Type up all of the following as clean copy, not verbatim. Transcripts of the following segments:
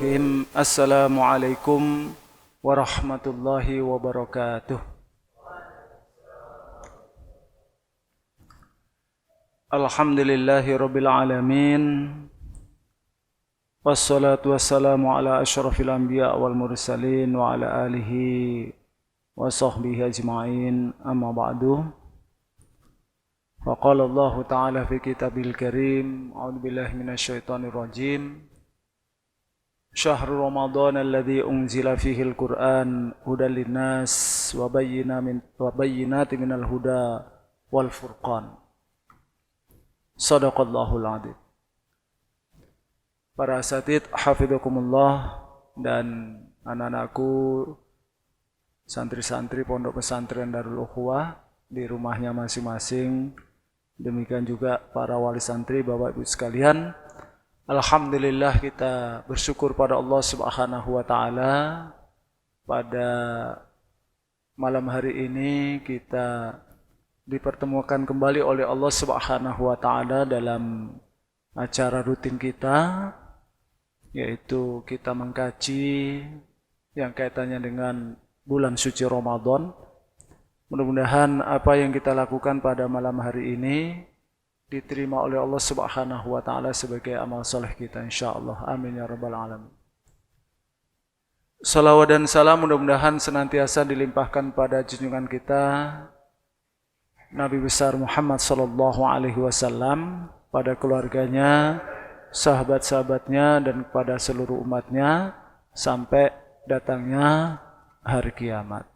Bismillahirrahmanirrahim. Assalamualaikum warahmatullahi wabarakatuh. Alhamdulillahi rabbil alamin. Wassalatu wassalamu ala asyrafil anbiya wal mursalin wa ala alihi wa sahbihi ajma'in. Amma ba'du. Faqala Allah ta'ala fi kitabil karim. A'udzu billahi minasyaitonir rajim. Syahrul Ramadan alladzi unzila fihi al-Qur'an hudan linnas wa bayyinatin minal huda wal furqan. Shadaqallahul adzim. Para asatidz hafizakumullah dan anak-anakku santri-santri pondok pesantren Darul Ukhuwah di rumahnya masing-masing. Demikian juga para wali santri, Bapak Ibu sekalian. Alhamdulillah kita bersyukur pada Allah Subhanahu wa taala pada malam hari ini kita dipertemukan kembali oleh Allah Subhanahu wa taala dalam acara rutin kita, yaitu kita mengkaji yang kaitannya dengan bulan suci Ramadan. Mudah-mudahan apa yang kita lakukan pada malam hari ini diterima oleh Allah Subhanahu wa taala sebagai amal saleh kita insyaallah. Amin ya rabbal alamin. Salawat dan salam mudah-mudahan senantiasa dilimpahkan pada junjungan kita Nabi besar Muhammad sallallahu alaihi wasallam, pada keluarganya, sahabat-sahabatnya dan kepada seluruh umatnya sampai datangnya hari kiamat.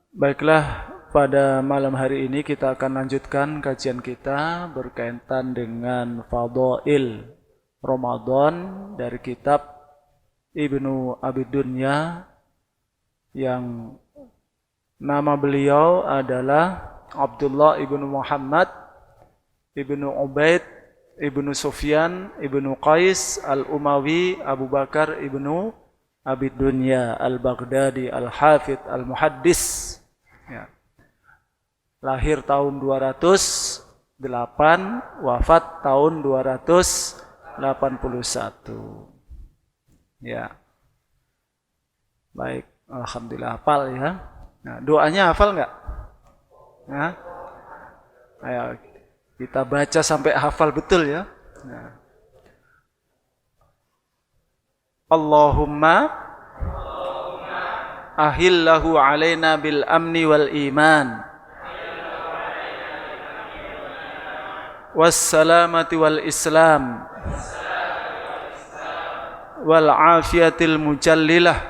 Baiklah, pada malam hari ini kita akan lanjutkan kajian kita berkaitan dengan Fadail Ramadan dari kitab Ibnu Abi Dunya yang nama beliau adalah Abdullah ibnu Muhammad ibnu Ubaid ibnu Sufyan ibnu Qais al-Umawi Abu Bakar ibnu Abi Dunya al-Baghdadi al-Hafidh al-Muhaddis, ya. Lahir tahun 208, wafat tahun 281. Ya. Baik, alhamdulillah hafal ya. Nah, doanya hafal enggak? Nah. Ayo kita baca sampai hafal betul ya. Nah. Allahumma ahillahu alaina bil amni wal iman wassalamati wal islam wal afiyatil mujallilah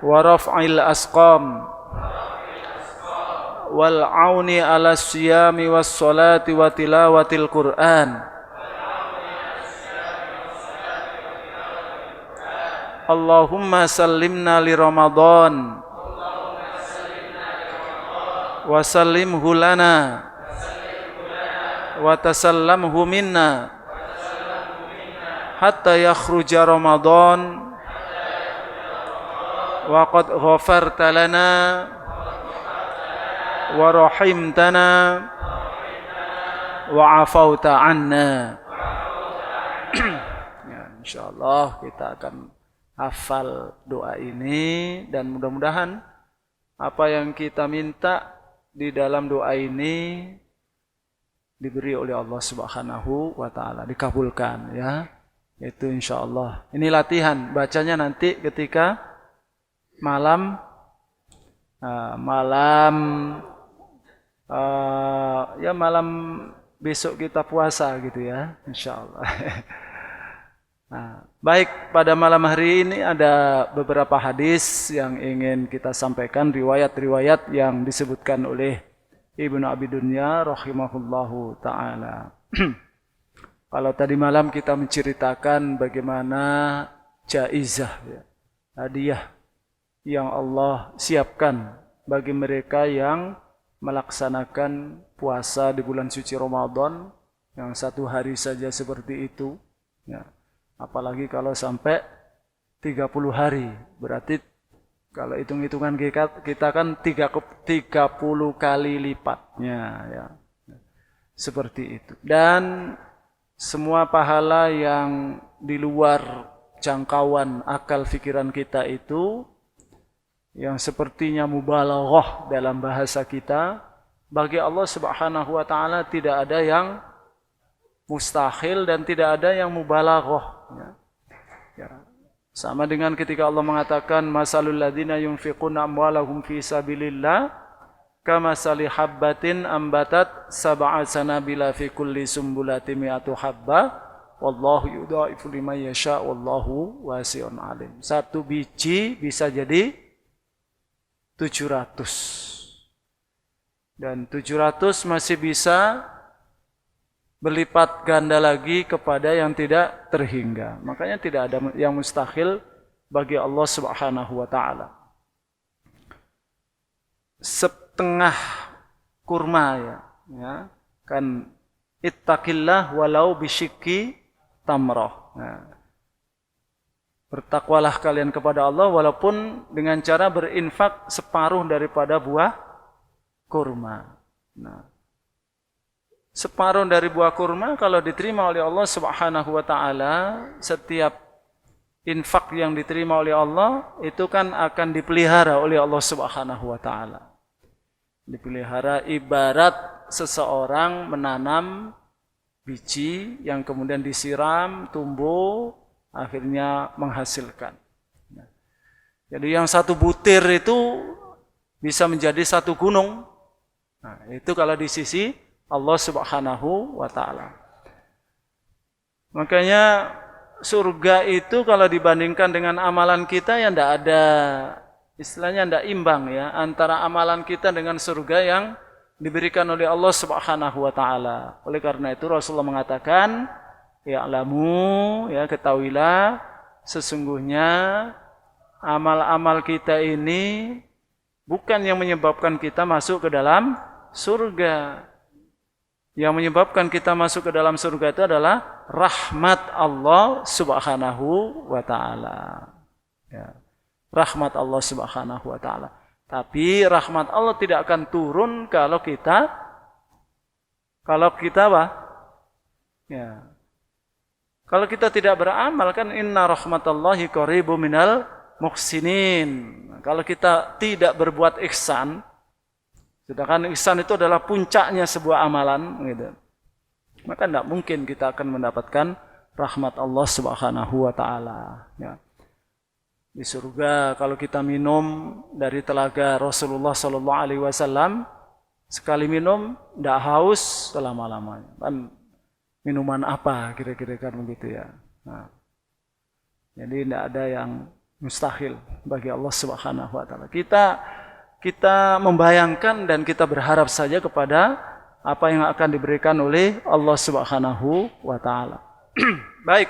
wa raf'il asqam wal auni ala siyami was salati wa tilawatil Qur'an. Allahumma sallimna li Ramadan wa sallimhu lana wa tasallamhu minna hatta yakhruja Ramadan wa qad ghafarta lana wa rahimtana wa afauta anna. Ya, insyaallah kita akan hafal doa ini dan mudah-mudahan apa yang kita minta di dalam doa ini diberi oleh Allah Subhanahu wa taala, dikabulkan ya. Itu insyaallah. Ini latihan, bacanya nanti ketika malam malam besok kita puasa gitu ya, insyaallah. Nah, baik, pada malam hari ini ada beberapa hadis yang ingin kita sampaikan, riwayat-riwayat yang disebutkan oleh Ibnu Abi Dunya rahimahullahu ta'ala. Kalau tadi malam kita menceritakan bagaimana jaizah, ya, hadiah yang Allah siapkan bagi mereka yang melaksanakan puasa di bulan suci Ramadan, yang satu hari saja seperti itu, ya. Apalagi kalau sampai 30 hari, berarti kalau hitung-hitungan kita kan 30 kali lipatnya ya. Seperti itu. Dan semua pahala yang di luar jangkauan akal pikiran kita itu, yang sepertinya mubalaghah dalam bahasa kita, bagi Allah Subhanahu wa taala tidak ada yang mustahil dan tidak ada yang mubalaghah. Ya. Sama dengan ketika Allah mengatakan masalul ladzina yunfiquna amwalahum fi sabilillah kamasali habbatin ambatat sab'a sanabila fi kulli sumbulatin mi'atu habbah wallahu yudha'ifu liman yasha wallahu wasi'un alim. Satu biji bisa jadi 700. Dan 700 masih bisa berlipat ganda lagi kepada yang tidak terhingga. Makanya tidak ada yang mustahil bagi Allah Subhanahu wa taala. Setengah kurma ya. Kan ittaqillah walau bisyikki tamrah. Nah, bertakwalah kalian kepada Allah walaupun dengan cara berinfak separuh daripada buah kurma. Nah, separuh dari buah kurma kalau diterima oleh Allah Subhanahu wa taala, setiap infak yang diterima oleh Allah itu kan akan dipelihara oleh Allah Subhanahu wa taala. Dipelihara ibarat seseorang menanam biji yang kemudian disiram, tumbuh, akhirnya menghasilkan. Jadi yang satu butir itu bisa menjadi satu gunung. Nah, itu kalau di sisi Allah Subhanahu wa taala. Makanya surga itu kalau dibandingkan dengan amalan kita yang tidak ada, istilahnya tidak imbang ya, antara amalan kita dengan surga yang diberikan oleh Allah Subhanahu wa taala. Oleh karena itu Rasulullah mengatakan, ya'lamu, ya ketahuilah sesungguhnya amal-amal kita ini bukan yang menyebabkan kita masuk ke dalam surga. Yang menyebabkan kita masuk ke dalam surga itu adalah rahmat Allah Subhanahu wa taala. Ya. Rahmat Allah Subhanahu wa taala. Tapi rahmat Allah tidak akan turun kalau kita apa? Ya. Kalau kita tidak beramal, kan inna rahmatallahi qaribu minal muhsinin. Kalau kita tidak berbuat ihsan, sedangkan ihsan itu adalah puncaknya sebuah amalan, gitu, maka tidak mungkin kita akan mendapatkan rahmat Allah Subhanahu wa taala. Ya. Di surga kalau kita minum dari telaga Rasulullah sallallahu alaihi wasallam, sekali minum tidak haus selama-lamanya. Kan minuman apa kira-kira kan begitu ya. Nah, jadi tidak ada yang mustahil bagi Allah Subhanahu wa taala. Kita membayangkan dan kita berharap saja kepada apa yang akan diberikan oleh Allah Subhanahu wa taala. Baik.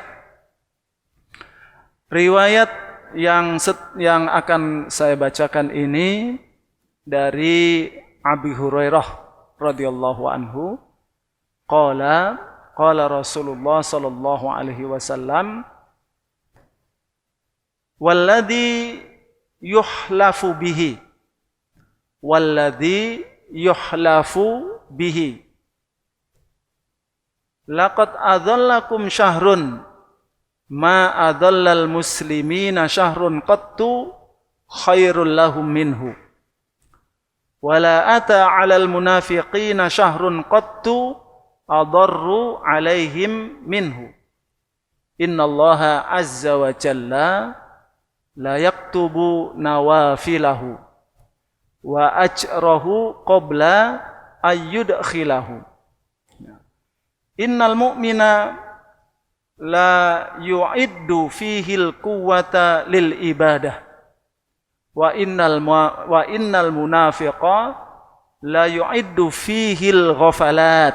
Riwayat yang akan saya bacakan ini dari Abi Hurairah radhiyallahu anhu, qala Rasulullah sallallahu alaihi wasallam, walladzi yuhlafu bihi laqad adhallakum syahrun ma adhallal muslimina syahrun qattu khairul lahum minhu wala ata 'alal munafiqina syahrun qattu adarru 'alaihim minhu innallaha azza wa jalla la yaktubu nawafilahu wa ajrahu qabla ayyudkhilahu. Innal mu'mina la yu'iddu fihil quwwata lil ibadah wa innal munafiqa la yu'iddu fihil ghafalat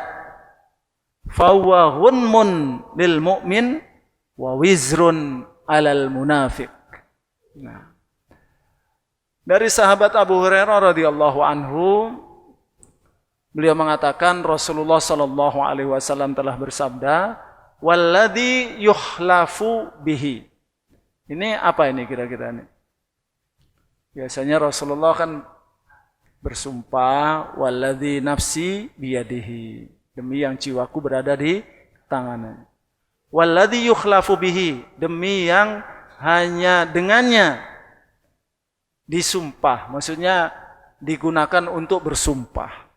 fa huwa ghunmun lil mu'min wa wizrun alal munafiq. Nah, dari sahabat Abu Hurairah radhiyallahu anhu, beliau mengatakan Rasulullah sallallahu alaihi wasallam telah bersabda, "Walladzi yuhlafu bihi." Ini apa ini kira-kira ini? Biasanya Rasulullah kan bersumpah, "Walladzi nafsi biyadihi." Demi yang jiwaku berada di tangannya. Walladzi yukhlafu bihi, demi yang hanya dengannya disumpah, maksudnya digunakan untuk bersumpah.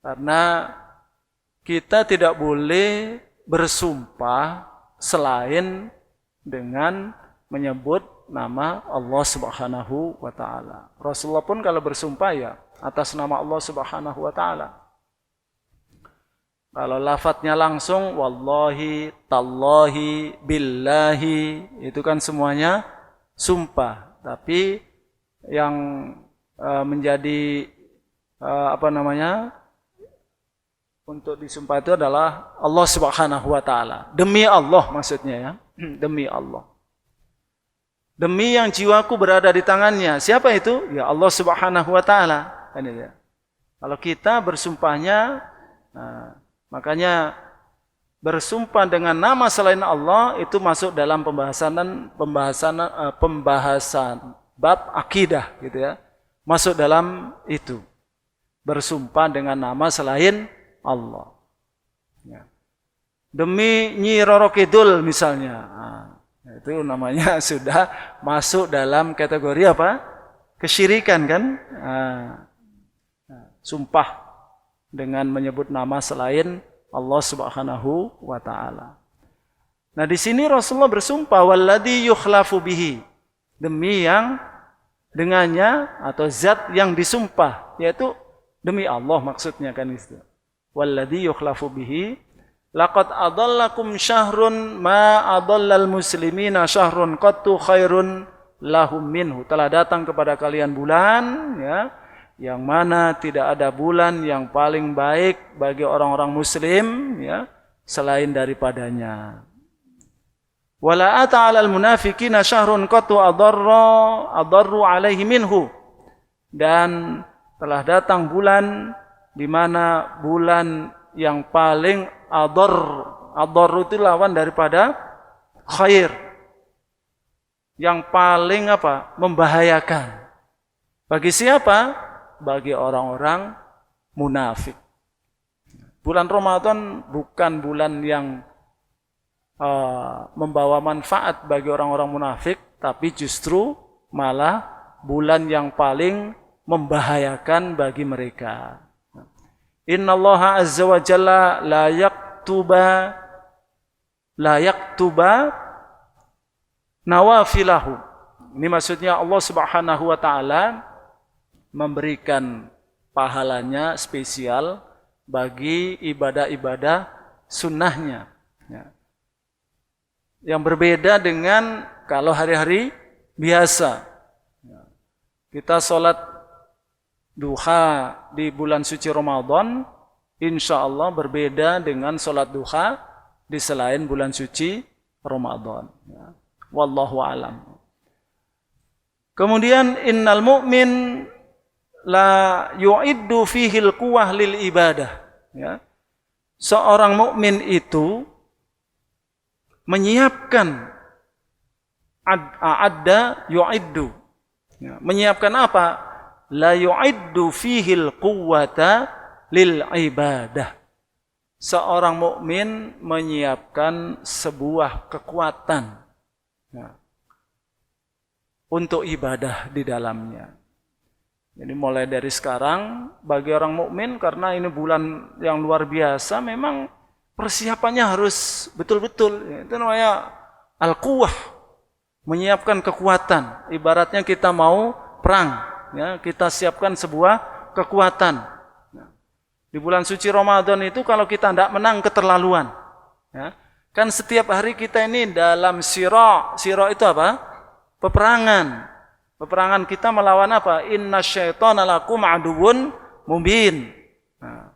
Karena kita tidak boleh bersumpah selain dengan menyebut nama Allah Subhanahu wa taala. Rasulullah pun kalau bersumpah ya atas nama Allah Subhanahu wa taala. Kalau lafadznya langsung wallahi, tallahi, billahi, itu kan semuanya sumpah. Tapi yang menjadi untuk disumpah itu adalah Allah Subhanahu wa taala. Demi Allah maksudnya ya. Demi Allah. Demi yang jiwaku berada di tangannya. Siapa itu? Ya Allah Subhanahu wa taala. Kalau kita bersumpahnya, makanya bersumpah dengan nama selain Allah itu masuk dalam pembahasan bab akidah gitu ya. Masuk dalam itu. Bersumpah dengan nama selain Allah. Ya. Demi Nyi Roro Kidul misalnya. Itu namanya sudah masuk dalam kategori apa? Kesyirikan kan? Sumpah dengan menyebut nama selain Allah Subhanahu wa taala. Nah, di sini Rasulullah bersumpah walladzi yukhlafu bihi, demi yang dengannya atau zat yang disumpah, yaitu demi Allah maksudnya kan itu. Walladzi yukhlafu bihi laqad adallakum syahrun ma adallal muslimina syahrun qattu khairun lahum minhu. Telah datang kepada kalian bulan ya, yang mana tidak ada bulan yang paling baik bagi orang-orang muslim ya selain daripadanya. Wala ata 'alal munafiqina syahrun qattu adarru alaihi minhu. Dan telah datang bulan di mana bulan yang paling adar itu lawan daripada khair. Yang paling membahayakan. Bagi siapa? Bagi orang-orang munafik. Bulan Ramadan bukan bulan yang membawa manfaat bagi orang-orang munafik, tapi justru malah bulan yang paling membahayakan bagi mereka. Innallaha azza wa jalla la yaktuba nawafilahu. Ini maksudnya Allah Subhanahu wa taala memberikan pahalanya spesial bagi ibadah-ibadah sunnahnya. Ya. Yang berbeda dengan kalau hari-hari biasa. Ya. Kita sholat duha di bulan suci Ramadan, insya Allah berbeda dengan sholat duha di selain bulan suci Ramadan. Ya. Wallahu a'lam. Kemudian innal mu'min la yu'iddu fihil quwah lil ibadah. Ya. Seorang mukmin itu menyiapkan a'adda yu'iddu. Ya. Menyiapkan apa? La yu'iddu fihil quwwata lil ibadah. Seorang mukmin menyiapkan sebuah kekuatan ya, untuk ibadah di dalamnya. Jadi mulai dari sekarang bagi orang mukmin, karena ini bulan yang luar biasa, memang persiapannya harus betul-betul. Itu namanya al-quwah, menyiapkan kekuatan. Ibaratnya kita mau perang, ya, kita siapkan sebuah kekuatan. Di bulan suci Ramadan itu kalau kita tidak menang keterlaluan, ya, kan setiap hari kita ini dalam sira itu apa? Peperangan. Peperangan kita melawan apa? Inna syaitana lakum aduwwun mubin. Nah,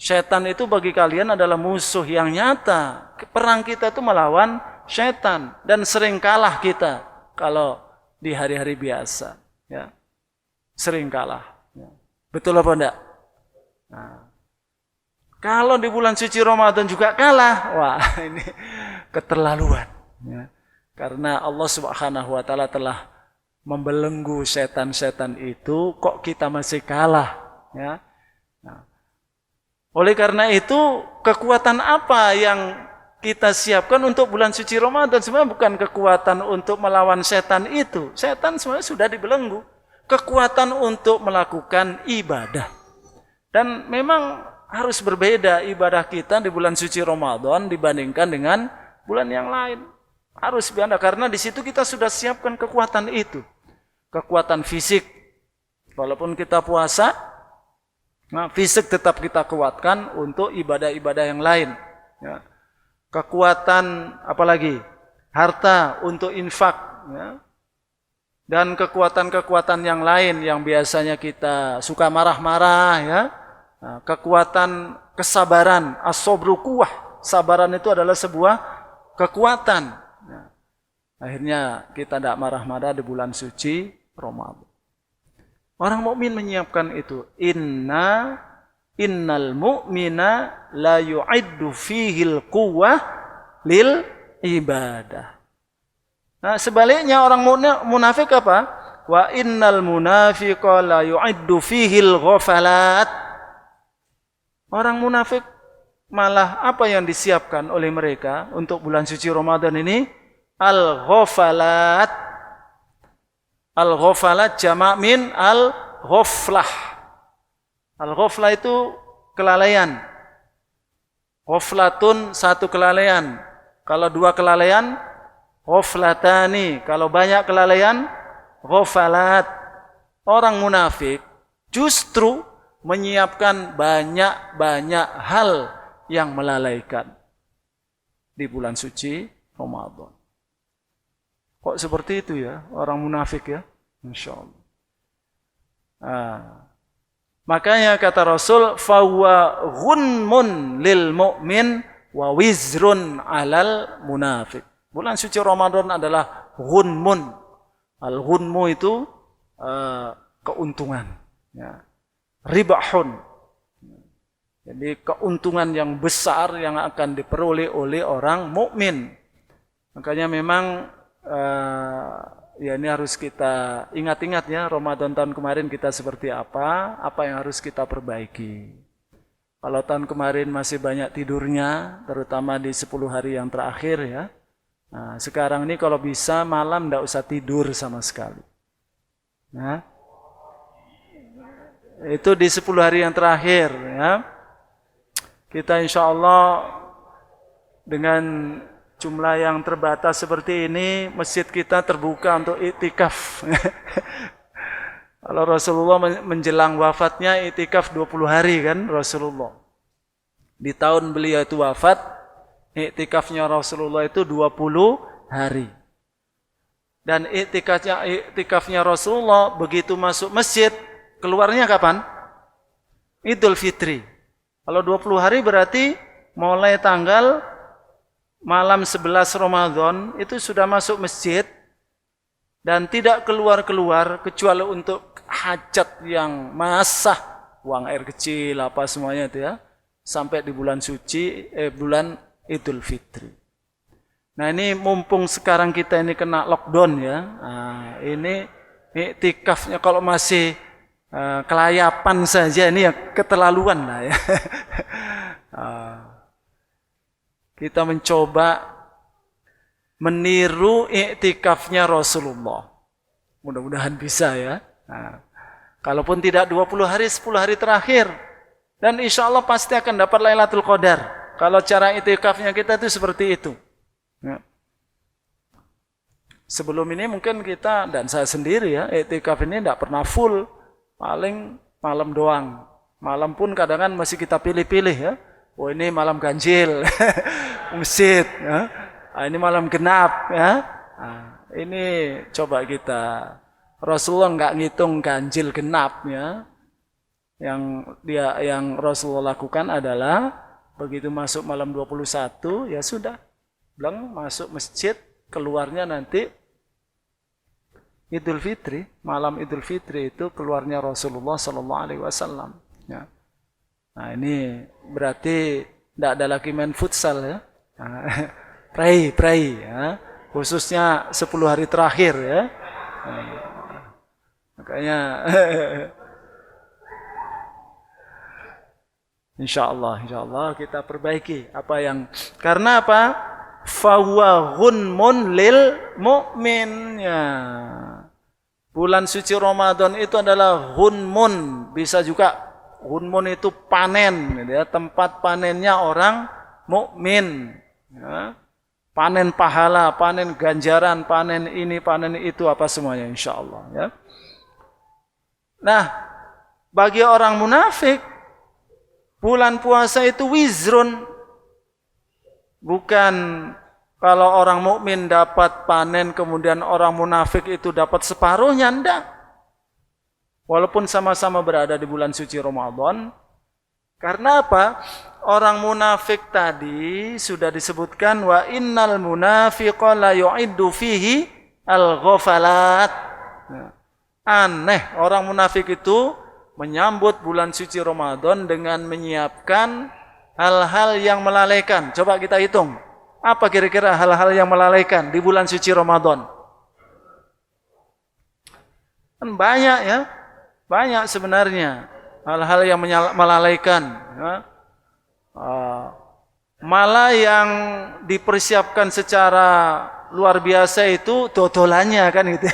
syaitan itu bagi kalian adalah musuh yang nyata. Perang kita itu melawan syaitan dan sering kalah kita kalau di hari-hari biasa. Ya. Sering kalah. Ya. Betul apa enggak? Nah, kalau di bulan suci Ramadan juga kalah, wah ini keterlaluan. Ya. Karena Allah Subhanahu wa taala telah membelenggu setan-setan itu, kok kita masih kalah, ya. Nah, Oleh karena itu, kekuatan apa yang kita siapkan untuk bulan suci Ramadan? Sebenarnya bukan kekuatan untuk melawan setan itu. Setan sebenarnya sudah dibelenggu. Kekuatan untuk melakukan ibadah. Dan memang harus berbeda ibadah kita di bulan suci Ramadan dibandingkan dengan bulan yang lain. Harus beda karena di situ kita sudah siapkan kekuatan itu. Kekuatan fisik. Walaupun kita puasa, nah, fisik tetap kita kuatkan untuk ibadah-ibadah yang lain. Ya. Kekuatan apalagi? Harta untuk infak. Ya. Dan kekuatan-kekuatan yang lain yang biasanya kita suka marah-marah. Ya. Nah, kekuatan kesabaran. As-sabru quwwah. Sabaran itu adalah sebuah kekuatan. Ya. Akhirnya kita tidak marah-marah di bulan suci Ramadan. Orang mukmin menyiapkan itu. Innal mu'mina la yu'iddu fihil quwwah lil ibadah. Nah, sebaliknya orang munafik apa? Wa innal munafiqa la yu'iddu fihil ghafalat. Orang munafik malah apa yang disiapkan oleh mereka untuk bulan suci Ramadan ini? Al-ghafalat. Al-ghafalat jamak min al-ghaflah. Al-ghaflah itu kelalaian. Ghaflatun satu kelalaian. Kalau dua kelalaian, ghaflatani. Kalau banyak kelalaian, ghafalat. Orang munafik justru menyiapkan banyak-banyak hal yang melalaikan di bulan suci Ramadan. Kok seperti itu ya, orang munafik ya? Masya Allah. Makanya kata Rasul, fahuwa ghunmun lil mu'min wa wizrun alal munafik. Bulan suci Ramadan adalah ghunmun. Al-ghunmu itu keuntungan. Ya. Ribahun. Jadi keuntungan yang besar yang akan diperoleh oleh orang mukmin. Makanya memang ya ini harus kita ingat-ingat ya, Ramadan tahun kemarin kita seperti apa yang harus kita perbaiki. Kalau tahun kemarin masih banyak tidurnya, terutama di 10 hari yang terakhir ya. Nah, sekarang ini kalau bisa malam tidak usah tidur sama sekali. Nah, itu di 10 hari yang terakhir ya. Kita insya Allah dengan jumlah yang terbatas seperti ini, masjid kita terbuka untuk iktikaf. Kalau Rasulullah menjelang wafatnya iktikaf 20 hari kan Rasulullah. Di tahun beliau itu wafat, iktikafnya Rasulullah itu 20 hari. Dan iktikafnya Rasulullah begitu masuk masjid, keluarnya kapan? Idul Fitri. Kalau 20 hari berarti mulai tanggal malam 11 Ramadan itu sudah masuk masjid dan tidak keluar-keluar kecuali untuk hajat yang massah, buang air kecil apa semuanya itu ya, sampai di bulan suci bulan Idul Fitri. Nah, ini mumpung sekarang kita ini kena lockdown ya. Nah, ini iktikafnya kalau masih kelayapan saja ini ya keterlaluan lah ya. Kita mencoba meniru iktikafnya Rasulullah. Mudah-mudahan bisa ya. Nah, kalaupun tidak 20 hari, 10 hari terakhir. Dan insya Allah pasti akan dapat Lailatul Qadar. Kalau cara iktikafnya kita itu seperti itu. Ya. Sebelum ini mungkin kita, dan saya sendiri ya, iktikaf ini tidak pernah full. Paling malam doang. Malam pun kadang-kadang masih kita pilih-pilih ya. Oh ini malam ganjil, masjid, ya. Ini malam genap, ya. Nah, ini coba kita. Rasulullah nggak ngitung ganjil genap, ya. Yang Rasulullah lakukan adalah begitu masuk malam 21, ya sudah, bilang masuk masjid, keluarnya nanti Idul Fitri, malam Idul Fitri itu keluarnya Rasulullah SAW. Ya. Nah ini berarti tidak ada lagi main futsal ya. Pray ya. Khususnya 10 hari terakhir ya. Makanya Insya Allah kita perbaiki apa yang, karena apa? Fahuwa ghunmun lil mu'min, ya. Bulan suci Ramadan itu adalah ghunmun, bisa juga ghunmun itu panen, ya, tempat panennya orang mukmin, ya. Panen pahala, panen ganjaran, panen ini, panen itu, apa semuanya, insya Allah, ya. Nah, bagi orang munafik, bulan puasa itu wizrun. Bukan kalau orang mukmin dapat panen, kemudian orang munafik itu dapat separuhnya, enggak. Walaupun sama-sama berada di bulan suci Ramadan. Karena apa? Orang munafik tadi sudah disebutkan, wa innal munafiqa la yu'iddu fihi al-ghafalat. Aneh, orang munafik itu menyambut bulan suci Ramadan dengan menyiapkan hal-hal yang melalaikan. Coba kita hitung, apa kira-kira hal-hal yang melalaikan di bulan suci Ramadan? Kan banyak, ya, banyak sebenarnya hal-hal yang melalaikan, ya. Malah yang dipersiapkan secara luar biasa itu dodolannya, kan gitu.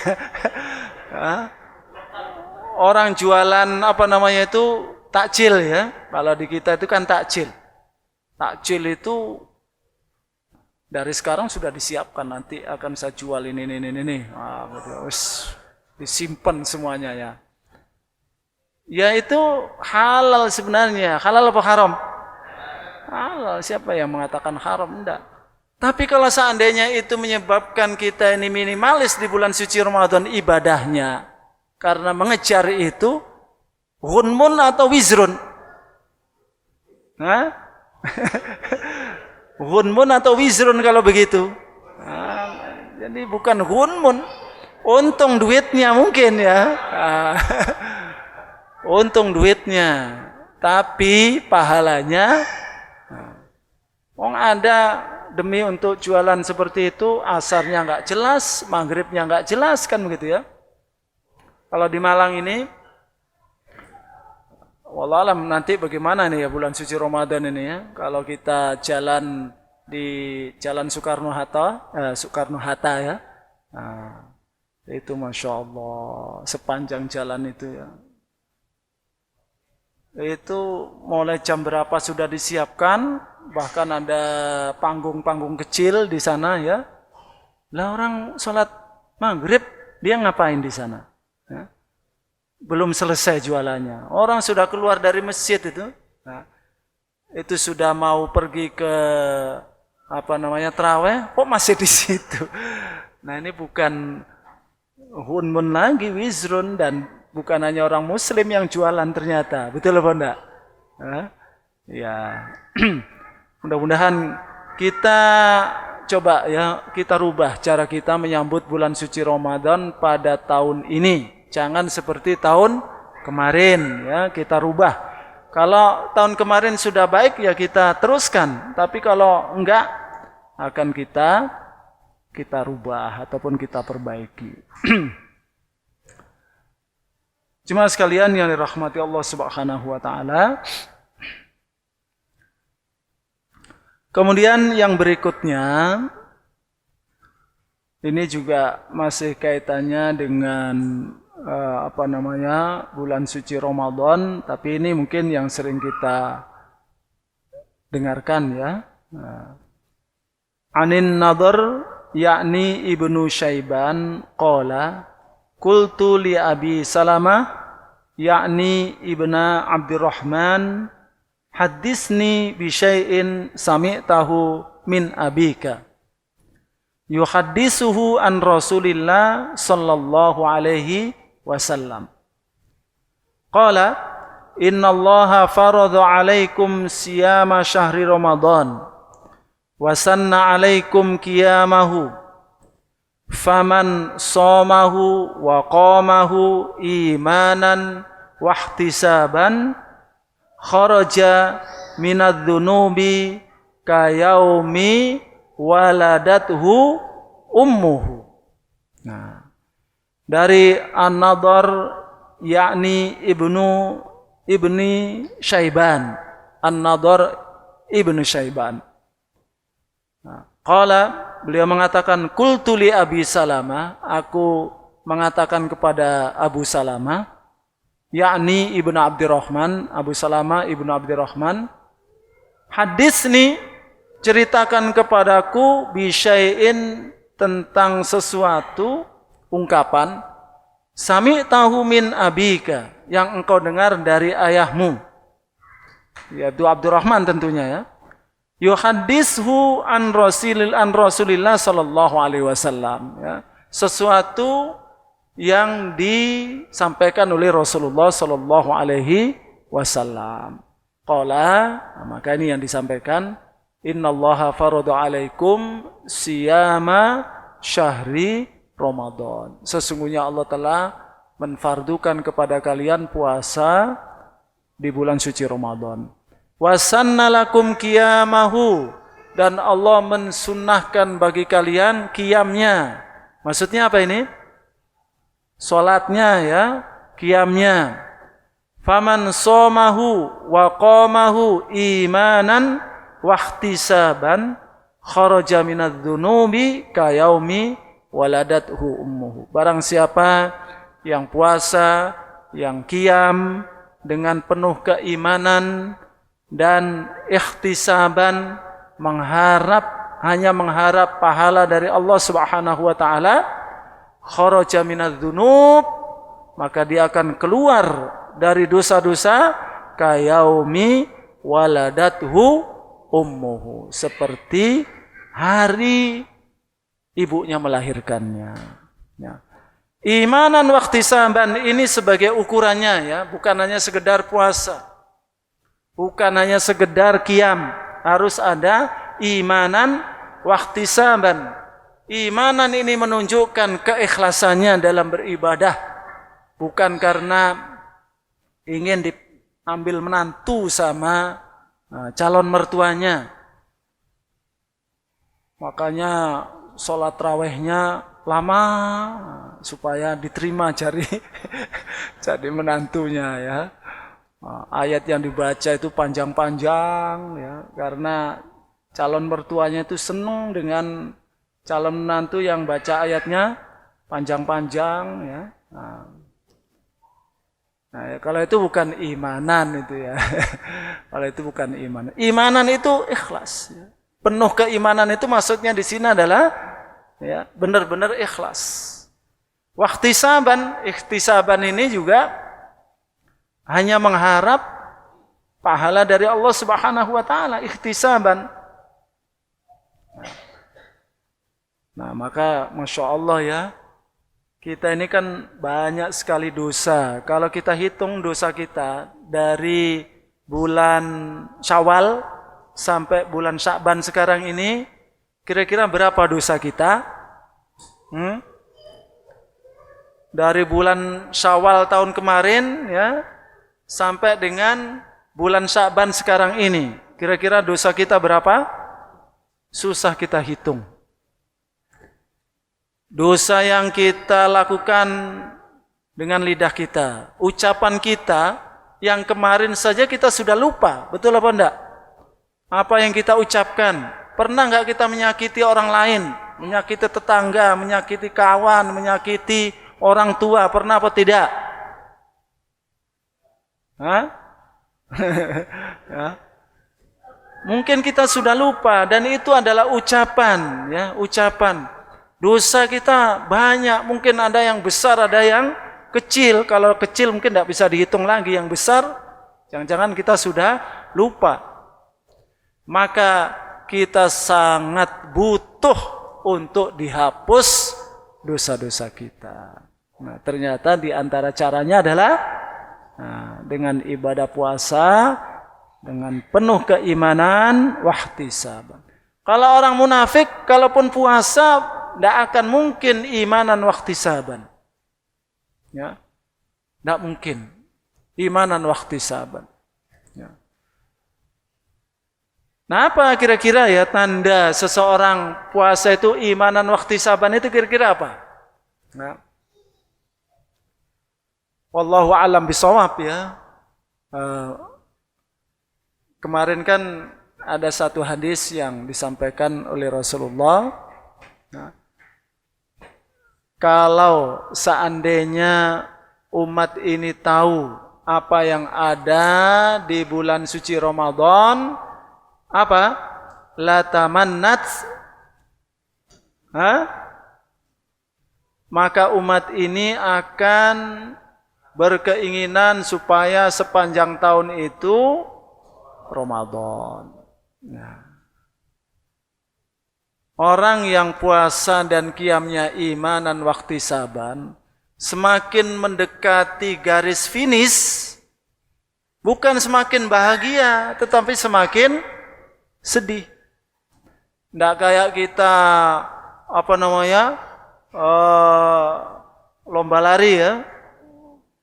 Orang jualan apa namanya itu takjil, ya. Kalau di kita itu kan takjil. Takjil itu dari sekarang sudah disiapkan, nanti akan saya jual ini. Wis disimpan semuanya, ya. Ya itu halal sebenarnya. Halal apa haram? Halal. Siapa yang mengatakan haram? Enggak. Tapi kalau seandainya itu menyebabkan kita ini minimalis di bulan suci Ramadan ibadahnya, karena mengejar itu, ghunmun atau wizrun? Hah? Ghunmun atau wizrun kalau begitu? Nah, jadi bukan ghunmun. Untung duitnya mungkin, ya. Untung duitnya. Tapi pahalanya, wong ada demi untuk jualan seperti itu, asarnya nggak jelas, maghribnya nggak jelas, kan begitu, ya. Kalau di Malang ini, wallahualam nanti bagaimana nih, ya, bulan suci Ramadan ini, ya. Kalau kita jalan di Jalan Soekarno-Hatta, ya. Nah, itu Masya Allah, sepanjang jalan itu, ya. Itu mulai jam berapa sudah disiapkan, bahkan ada panggung-panggung kecil di sana, ya. Lah orang sholat maghrib, dia ngapain di sana? Ya. Belum selesai jualannya. Orang sudah keluar dari masjid itu. Nah, itu sudah mau pergi ke apa namanya tarawih, kok masih di situ. Nah, ini bukan hunmun lagi, wizrun, dan bukan hanya orang muslim yang jualan ternyata. Betul apa enggak? Ya. Mudah-mudahan kita coba, ya, kita rubah cara kita menyambut bulan suci Ramadan pada tahun ini. Jangan seperti tahun kemarin, ya, kita rubah. Kalau tahun kemarin sudah baik, ya kita teruskan. Tapi kalau enggak, akan kita rubah ataupun kita perbaiki. Jemaah sekalian yang dirahmati Allah Subhanahu wa taala. Kemudian yang berikutnya, ini juga masih kaitannya dengan bulan suci Ramadan, tapi ini mungkin yang sering kita dengarkan, ya. Anin Nadhr yakni Ibnu Syaiban qala qultu li Abi Salamah yakni Ibna Abdurrahman hadisni bi syai'in sami'tahu min abika yuhaddisuhu an Rasulillah sallallahu alaihi wasallam. Qala innallaha farada alaikum siyama syahri Ramadan wa sanna alaikum qiyamahu faman shamahu wa qamahu imanan wa ihtisaban kharaja minadz-dzunubi kayaumi waladathu ummuhu. Nah, dari An-Nadhr yakni Ibni Syaiban, An-Nadhr ibnu Syaiban. Qala, beliau mengatakan, qultu li Abi Salamah, aku mengatakan kepada Abu Salamah, yakni Ibnu Abdurrahman, Abu Salamah Ibnu Abdurrahman, hadisni, ceritakan kepadaku bisyai'in, tentang sesuatu, ungkapan, sami'tahu min abika, yang engkau dengar dari ayahmu, yaitu Abdurrahman tentunya ya. Yuhaddishu an Rasulillah sallallahu alaihi wasallam, ya. Sesuatu yang disampaikan oleh Rasulullah sallallahu alaihi wasallam. Qala, maka ini yang disampaikan, innallaha farada alaikum siyama syahri Ramadan. Sesungguhnya Allah telah menfardukan kepada kalian puasa di bulan suci Ramadan. Wasanna lakum qiyamahu, dan Allah mensunnahkan bagi kalian qiyamnya. Maksudnya apa ini? Salatnya ya, qiyamnya. Faman somahu wa qamahu imanan wahtisaban kharaja minadz-dzunubi kayaumi waladathu ummuhu. Barang siapa yang puasa, yang qiyam dengan penuh keimanan dan ikhtisaban, hanya mengharap pahala dari Allah Subhanahu wa taala, kharaja minadz-dzunub, maka dia akan keluar dari dosa-dosa kayaumi waladathu ummuhu, seperti hari ibunya melahirkannya. Ya. Imanan wahtisaban ini sebagai ukurannya ya, bukan hanya sekedar puasa, bukan hanya sekedar qiyam, harus ada imanan wahtisaban. Imanan ini menunjukkan keikhlasannya dalam beribadah, bukan karena ingin diambil menantu sama calon mertuanya. Makanya sholat rawehnya lama supaya diterima jadi menantunya ya. Ayat yang dibaca itu panjang-panjang ya, karena calon mertuanya itu senang dengan calon menantu yang baca ayatnya panjang-panjang ya. Nah, kalau itu bukan imanan itu ya. Kalau itu bukan imanan. Imanan itu ikhlas ya. Penuh keimanan itu maksudnya di sini adalah ya, benar-benar ikhlas. Ikhtisaban ini juga hanya mengharap pahala dari Allah Subhanahu wa taala, ikhtisaban. Nah, maka Masya Allah ya, kita ini kan banyak sekali dosa. Kalau kita hitung dosa kita dari bulan Syawal sampai bulan Sya'ban sekarang ini, kira-kira berapa dosa kita? Dari bulan Syawal tahun kemarin ya, sampai dengan bulan Sya'ban sekarang ini, kira-kira dosa kita berapa? Susah kita hitung. Dosa yang kita lakukan dengan lidah kita, ucapan kita yang kemarin saja kita sudah lupa, betul apa enggak? Apa yang kita ucapkan? Pernah enggak kita menyakiti orang lain, menyakiti tetangga, menyakiti kawan, menyakiti orang tua, pernah apa tidak? Ya. Mungkin kita sudah lupa, dan itu adalah ucapan ya, ucapan. Dosa kita banyak, mungkin ada yang besar, ada yang kecil. Kalau kecil mungkin tidak bisa dihitung lagi, yang besar jangan-jangan kita sudah lupa. Maka kita sangat butuh untuk dihapus dosa-dosa kita. Nah, ternyata di antara caranya adalah dengan ibadah puasa, dengan penuh keimanan, wahtisaban. Kalau orang munafik, kalaupun puasa, tidak akan mungkin imanan wahtisaban. Ya, tidak mungkin imanan wahtisaban. Ya. Nah, apa kira-kira ya tanda seseorang puasa itu imanan wahtisaban itu kira-kira apa? Nah, wallahu a'lam bishawab ya. kemarin kan ada satu hadis yang disampaikan oleh Rasulullah. Nah, kalau seandainya umat ini tahu apa yang ada di bulan suci Ramadan, apa? La tamannat, maka umat ini akan berkeinginan supaya sepanjang tahun itu Ramadan. Nah, orang yang puasa dan qiyamnya imanan wahtisaban semakin mendekati garis finish, bukan semakin bahagia, tetapi semakin sedih. Tidak kayak kita lomba lari ya,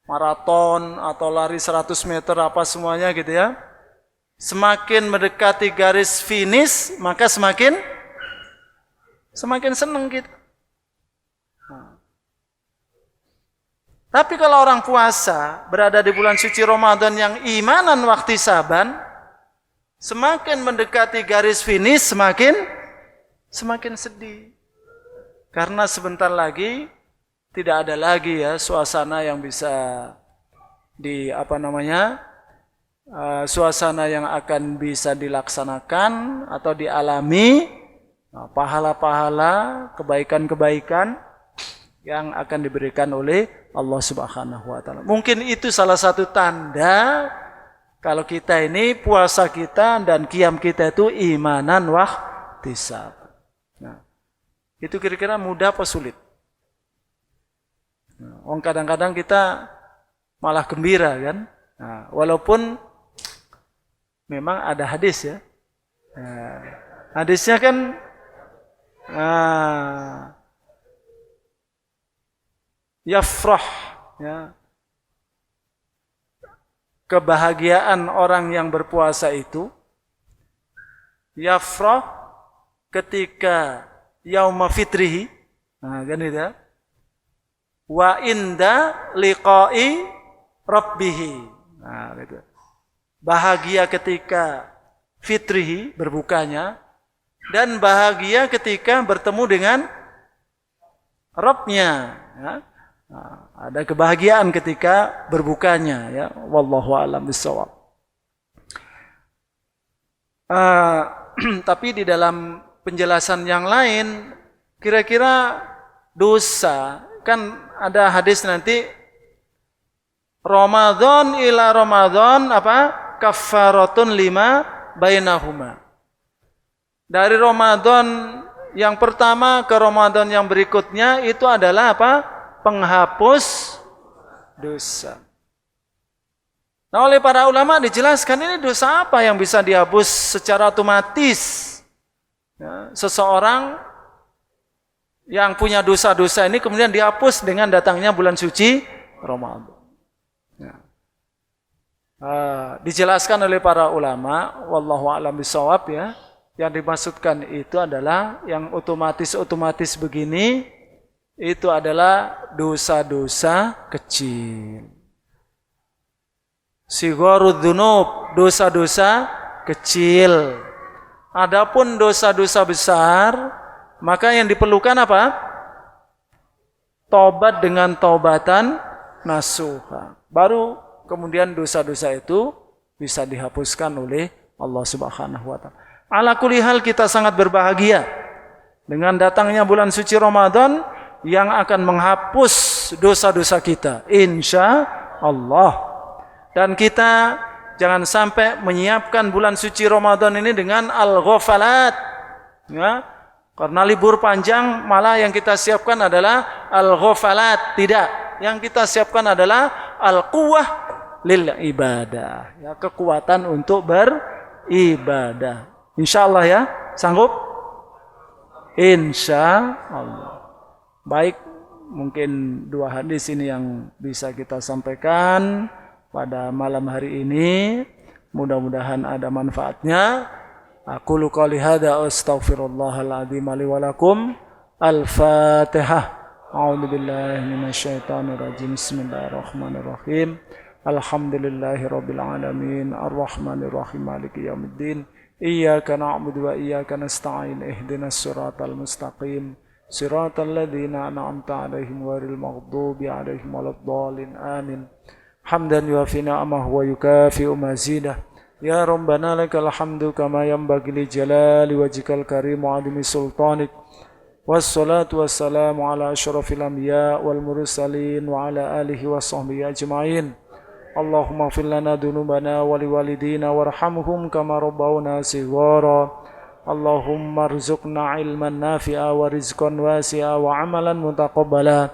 maraton atau lari 100 meter apa semuanya gitu ya. Semakin mendekati garis finish, maka semakin senang kita. Tapi kalau orang puasa berada di bulan suci Ramadan yang imanan wahtisaban, semakin mendekati garis finish semakin sedih. Karena sebentar lagi tidak ada lagi ya suasana yang bisa suasana yang akan bisa dilaksanakan atau dialami, pahala-pahala, kebaikan-kebaikan yang akan diberikan oleh Allah Subhanahu wa taala. Mungkin itu salah satu tanda kalau kita ini puasa kita dan qiyam kita itu imanan wahtisab. Nah, itu kira-kira mudah apa sulit? Nah, kadang-kadang kita malah gembira kan? Nah, walaupun memang ada hadis ya. Nah, hadisnya kan yafrah ya. Kebahagiaan orang yang berpuasa itu yafrah ketika yauma fitrihi, nah kan itu ya, wa inda liqa'i rabbihi, nah gitu. Bahagia ketika fitrihi, berbukanya, dan bahagia ketika bertemu dengan Rabbnya ya. Nah, ada kebahagiaan ketika berbukanya ya, wallahu a'lam bishawab. Tapi di dalam penjelasan yang lain, kira-kira dosa, kan ada hadis nanti Ramadan ila Ramadan kafaratun lima bainahuma. Dari Ramadan yang pertama ke Ramadan yang berikutnya itu adalah penghapus dosa. Nah, oleh para ulama dijelaskan ini dosa apa yang bisa dihapus secara otomatis. Ya, seseorang yang punya dosa-dosa ini kemudian dihapus dengan datangnya bulan suci Ramadan. Ya. Dijelaskan oleh para ulama, wallahu a'lam bishawab ya. Yang dimaksudkan itu adalah yang otomatis begini, itu adalah dosa-dosa kecil. Sigharud dzunub, dosa-dosa kecil. Adapun dosa-dosa besar, maka yang diperlukan apa? Tobat dengan taubatan nasuha. Baru kemudian dosa-dosa itu bisa dihapuskan oleh Allah Subhanahu wa taala. Ala kulli hal kita sangat berbahagia dengan datangnya bulan suci Ramadan yang akan menghapus dosa-dosa kita, insya Allah. Dan kita jangan sampai menyiapkan bulan suci Ramadan ini dengan al-ghafalat, ya. Karena libur panjang malah yang kita siapkan adalah al-ghafalat. Tidak, yang kita siapkan adalah al-quwwah lil ibadah, ya, kekuatan untuk beribadah. Insya Allah ya, sanggup? Insya Allah. Baik, mungkin 2 hadis ini yang bisa kita sampaikan pada malam hari ini. Mudah-mudahan ada manfaatnya. Aqulu qouli hadza astaghfirullahal azim li wa lakum. Al-Fatihah. A'udzu billahi minasyaitonir rajim. Bismillahirrahmanirrahim. Alhamdulillahi rabbil alamin. Ar-Rahmanir Rahim. Maliki yaumiddin. Iyyaka na'budu wa iyyaka nasta'in. Ihdinas siratal mustaqim. Siratal ladzina an'amta 'alaihim ghairil maghdubi 'alaihim waladdallin. Amin. Hamdan yuwafi ni'amahu wa yukafi'u mazidah. Ya Rabbana lakal hamdu kama yanbaghi li jalali wajhikal karim wa 'azimi sultanik. Wassalatu wassalamu ala asyrafil anbiya wal mursalin wa ala alihi wa sahbihi ajma'in. Allahumma ighfir lana dhunubana wa liwalidina warhamhum kama rabbawna shighara. Allahumma rzuqna ilman nafi'a wa rizqan wasi'a wa amalan mutaqabbala.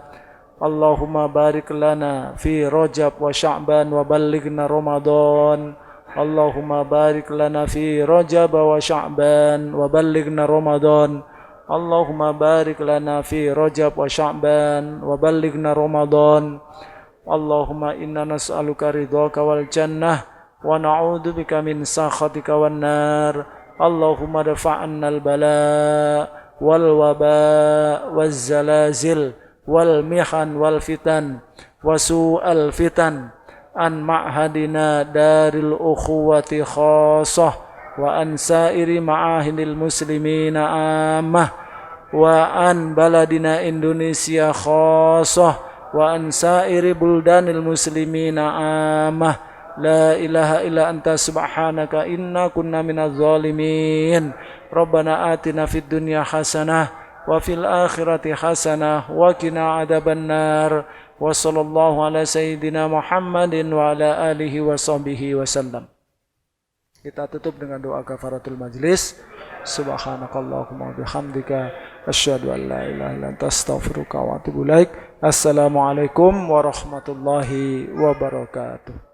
Allahumma barik lana fi Rajab wa Sya'ban wa ballighna Ramadan. Allahumma barik lana fi Rajab wa Sya'ban wa ballighna Ramadan. Allahumma barik lana fi Rajab wa Sya'ban wa ballighna Ramadan. Allahumma inna nas'aluka ridhaka wal jannah wa na'udzubika min sakhatika wan nar. Allahumma dafa'anna al bala wal waba waz zalazil wal mihan wal fitan wa su'al fitan an ma'hadina daril ukhuwati khassah wa an sairi ma'ahidil muslimina ammah wa an baladina Indonesia khassah wa an sairi buldanil muslimina ammah. La ilaha illa anta subhanaka inna kunna minaz zalimin. Rabbana atina fid dunya hasanah wa fil akhirati hasanah wa qina adzabannar. Wa sallallahu ala sayyidina Muhammadin wa ala alihi wa sahbihi wasallam. Kita tutup dengan doa kafaratul majlis. Subhanakallahumma bihamdika asyhadu an la ilaha illa anta astaghfiruka wa atubu ilaik. Assalamualaikum warahmatullahi wabarakatuh.